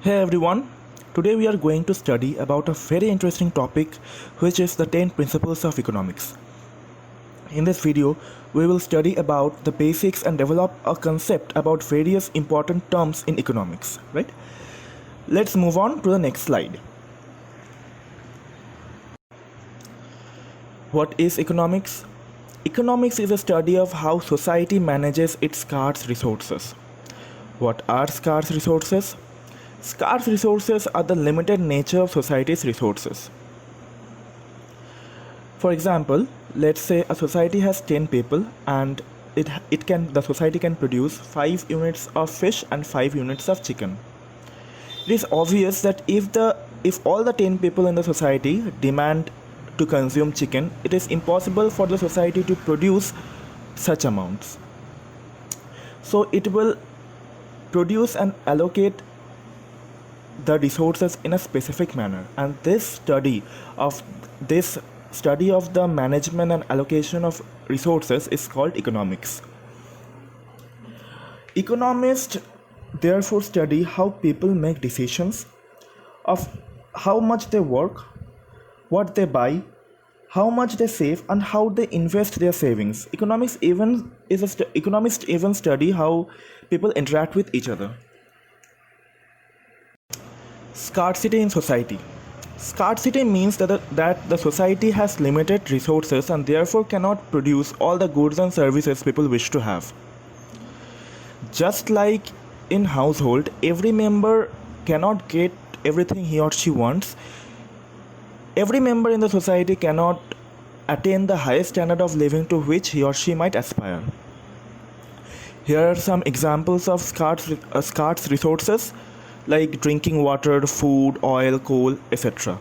Hey everyone, today we are going to study about a very interesting topic which is the 10 principles of economics. In this video, we will study about the basics and develop a concept about various important terms in economics, right? Let's move on to the next slide. What is economics? Economics is a study of how society manages its scarce resources. What are scarce resources? Scarce resources are the limited nature of society's resources. For example, let's say a society has 10 people and the society can produce 5 units of fish and 5 units of chicken. It is obvious that if all the 10 people in the society demand to consume chicken, it is impossible for the society to produce such amounts. So it will produce and allocate the resources in a specific manner, and this study of the management and allocation of resources is called economics. Economists therefore study how people make decisions of how much they work, what they buy, how much they save, and how they invest their savings. Economists even study how people interact with each other. Scarcity in society. Scarcity means that the society has limited resources and therefore cannot produce all the goods and services people wish to have. Just like in household, every member cannot get everything he or she wants. Every member in the society cannot attain the highest standard of living to which he or she might aspire. Here are some examples of scarce resources like drinking water, food, oil, coal, etc.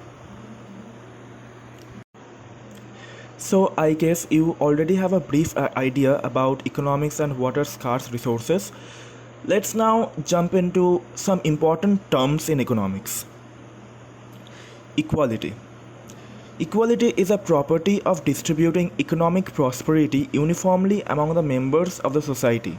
So I guess you already have a brief idea about economics and what are scarce resources. Let's now jump into some important terms in economics. Equality. Equality is a property of distributing economic prosperity uniformly among the members of the society.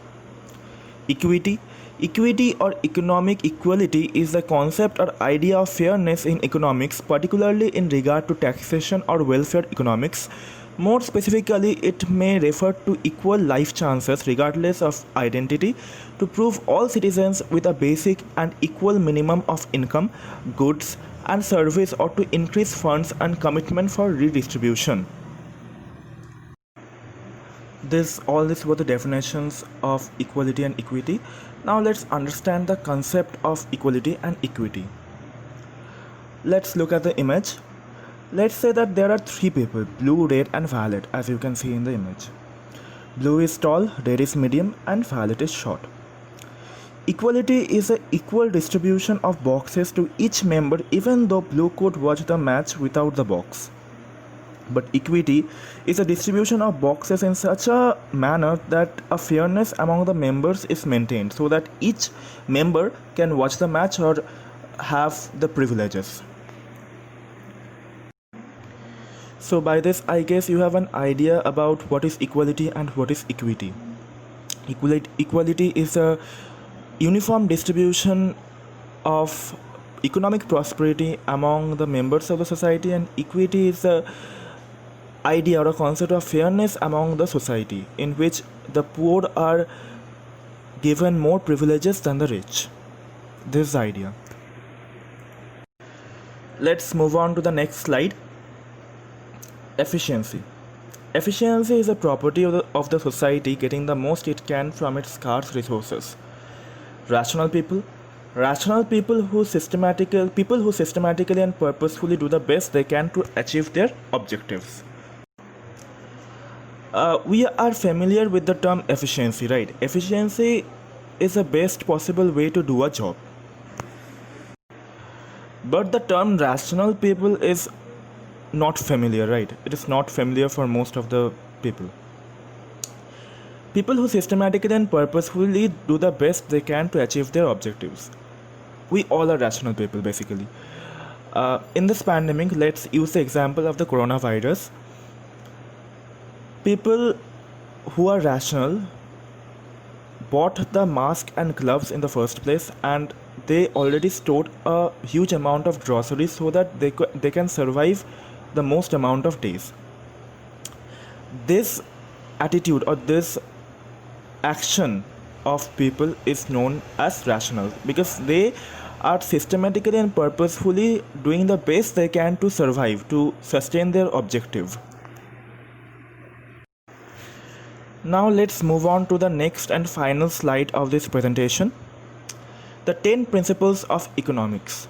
Equity. Equity or economic equality is the concept or idea of fairness in economics, particularly in regard to taxation or welfare economics. More specifically, it may refer to equal life chances regardless of identity, to prove all citizens with a basic and equal minimum of income, goods, and service, or to increase funds and commitment for redistribution. All this were the definitions of equality and equity. Now let's understand the concept of equality and equity. Let's look at the image. Let's say that there are 3 people, blue, red, and violet, as you can see in the image. Blue is tall, red is medium, and violet is short. Equality is an equal distribution of boxes to each member, even though blue could watch the match without the box. But equity is a distribution of boxes in such a manner that a fairness among the members is maintained so that each member can watch the match or have the privileges. So by this, I guess you have an idea about what is equality and what is equity. Equality is a uniform distribution of economic prosperity among the members of the society, and equity is a idea or a concept of fairness among the society in which the poor are given more privileges than the rich. This is the idea. Let's move on to the next slide. Efficiency. Efficiency is a property of the society getting the most it can from its scarce resources. Rational people who systematically and purposefully do the best they can to achieve their objectives. We are familiar with the term efficiency, right? Efficiency is the best possible way to do a job. But the term rational people is not familiar, right? It is not familiar for most of the people. People who systematically and purposefully do the best they can to achieve their objectives. We all are rational people, basically. In this pandemic, let's use the example of the coronavirus. People who are rational bought the mask and gloves in the first place and they already stored a huge amount of groceries so that they can survive the most amount of days. This attitude or this action of people is known as rational, because they are systematically and purposefully doing the best they can to survive, to sustain their objective. Now let's move on to the next and final slide of this presentation, the 10 principles of economics.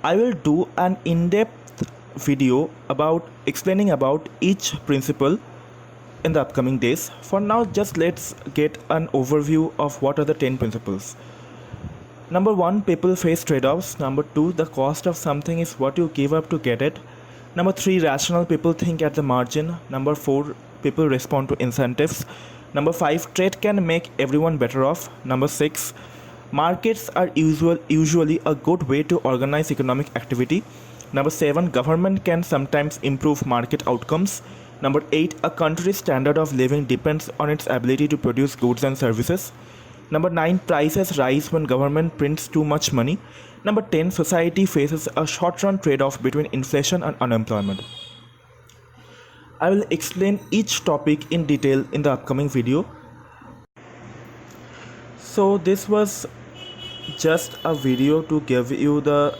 I will do an in-depth video about explaining about each principle in the upcoming days. For now, just let's get an overview of what are the 10 principles. Number 1, people face trade-offs. Number 2, the cost of something is what you give up to get it. Number 3, rational people think at the margin. Number 4, people respond to incentives. Number 5, trade can make everyone better off. Number 6, markets are usually a good way to organize economic activity. Number 7, government can sometimes improve market outcomes. Number 8, a country's standard of living depends on its ability to produce goods and services. Number 9, prices rise when government prints too much money. Number 10, society faces a short-run trade-off between inflation and unemployment. I will explain each topic in detail in the upcoming video. So this was just a video to give you the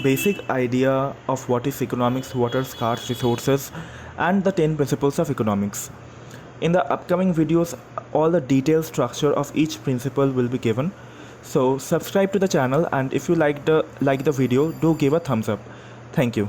basic idea of what is economics, what are scarce resources, and the 10 principles of economics. In the upcoming videos, all the detailed structure of each principle will be given. So subscribe to the channel, and if you like the video, do give a thumbs up. Thank you.